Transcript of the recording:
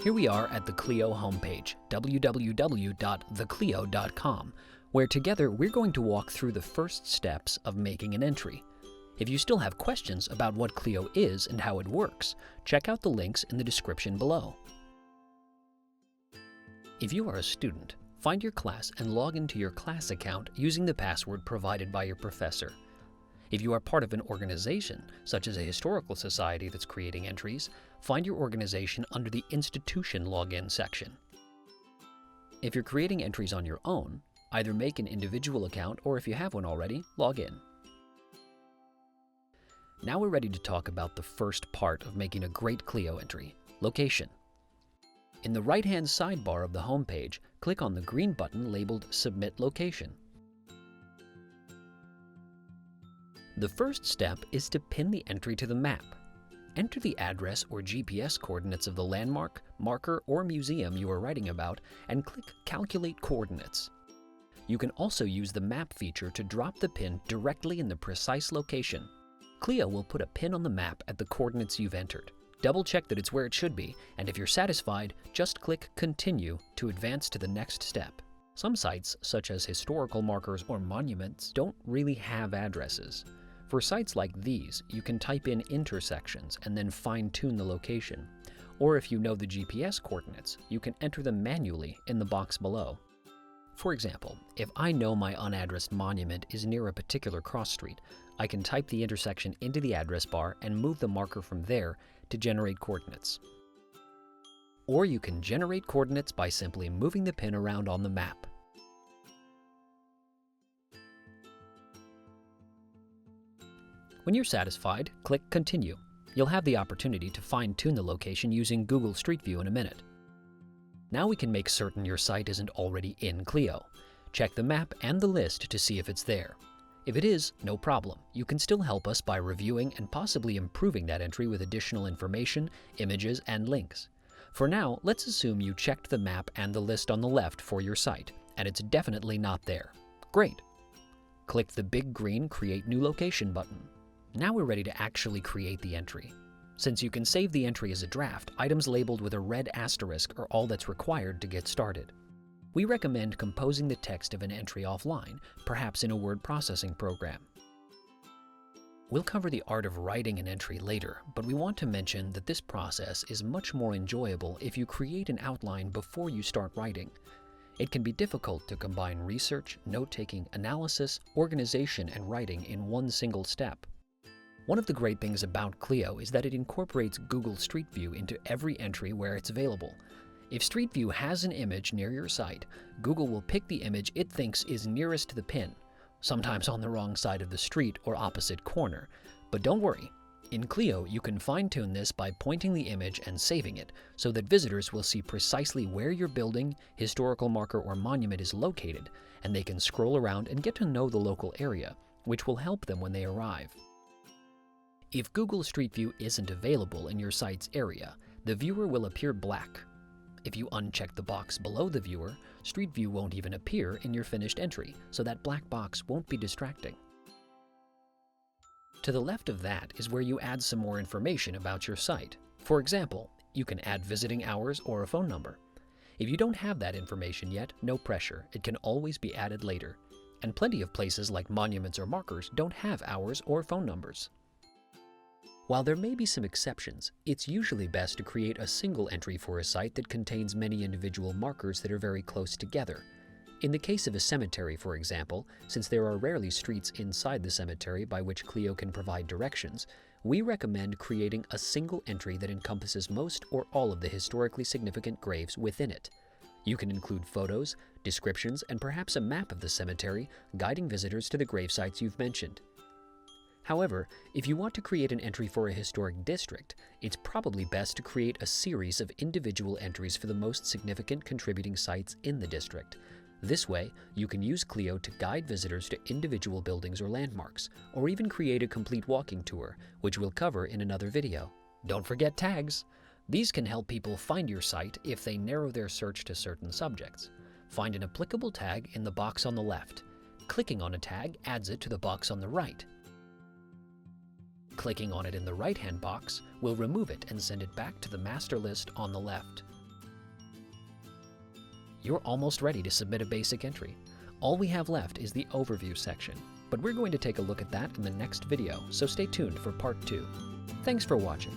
Here we are at the Clio homepage, www.theclio.com, where together we're going to walk through the first steps of making an entry. If you still have questions about what Clio is and how it works, check out the links in the description below. If you are a student, find your class and log into your class account using the password provided by your professor. If you are part of an organization, such as a historical society that's creating entries, find your organization under the Institution Login section. If you're creating entries on your own, either make an individual account or if you have one already, log in. Now we're ready to talk about the first part of making a great Clio entry, location. In the right-hand sidebar of the homepage, click on the green button labeled Submit Location. The first step is to pin the entry to the map. Enter the address or GPS coordinates of the landmark, marker, or museum you are writing about and click Calculate Coordinates. You can also use the map feature to drop the pin directly in the precise location. Clio will put a pin on the map at the coordinates you've entered. Double-check that it's where it should be, and if you're satisfied, just click Continue to advance to the next step. Some sites, such as historical markers or monuments, don't really have addresses. For sites like these, you can type in intersections and then fine-tune the location. Or if you know the GPS coordinates, you can enter them manually in the box below. For example, if I know my unaddressed monument is near a particular cross street, I can type the intersection into the address bar and move the marker from there to generate coordinates. Or you can generate coordinates by simply moving the pin around on the map. When you're satisfied, click Continue. You'll have the opportunity to fine-tune the location using Google Street View in a minute. Now we can make certain your site isn't already in Clio. Check the map and the list to see if it's there. If it is, no problem. You can still help us by reviewing and possibly improving that entry with additional information, images, and links. For now, let's assume you checked the map and the list on the left for your site, and it's definitely not there. Great. Click the big green Create New Location button. Now we're ready to actually create the entry. Since you can save the entry as a draft, items labeled with a red asterisk are all that's required to get started. We recommend composing the text of an entry offline, perhaps in a word processing program. We'll cover the art of writing an entry later, but we want to mention that this process is much more enjoyable if you create an outline before you start writing. It can be difficult to combine research, note-taking, analysis, organization, and writing in one single step. One of the great things about Clio is that it incorporates Google Street View into every entry where it's available. If Street View has an image near your site, Google will pick the image it thinks is nearest to the pin, sometimes on the wrong side of the street or opposite corner. But don't worry, in Clio you can fine-tune this by pointing the image and saving it so that visitors will see precisely where your building, historical marker, or monument is located, and they can scroll around and get to know the local area, which will help them when they arrive. If Google Street View isn't available in your site's area, the viewer will appear black. If you uncheck the box below the viewer, Street View won't even appear in your finished entry, so that black box won't be distracting. To the left of that is where you add some more information about your site. For example, you can add visiting hours or a phone number. If you don't have that information yet, no pressure, it can always be added later. And plenty of places like monuments or markers don't have hours or phone numbers. While there may be some exceptions, it's usually best to create a single entry for a site that contains many individual markers that are very close together. In the case of a cemetery, for example, since there are rarely streets inside the cemetery by which Clio can provide directions, we recommend creating a single entry that encompasses most or all of the historically significant graves within it. You can include photos, descriptions, and perhaps a map of the cemetery, guiding visitors to the gravesites you've mentioned. However, if you want to create an entry for a historic district, it's probably best to create a series of individual entries for the most significant contributing sites in the district. This way, you can use Clio to guide visitors to individual buildings or landmarks, or even create a complete walking tour, which we'll cover in another video. Don't forget tags! These can help people find your site if they narrow their search to certain subjects. Find an applicable tag in the box on the left. Clicking on a tag adds it to the box on the right. Clicking on it in the right-hand box will remove it and send it back to the master list on the left. You're almost ready to submit a basic entry. All we have left is the overview section, but we're going to take a look at that in the next video, so stay tuned for part 2. Thanks for watching.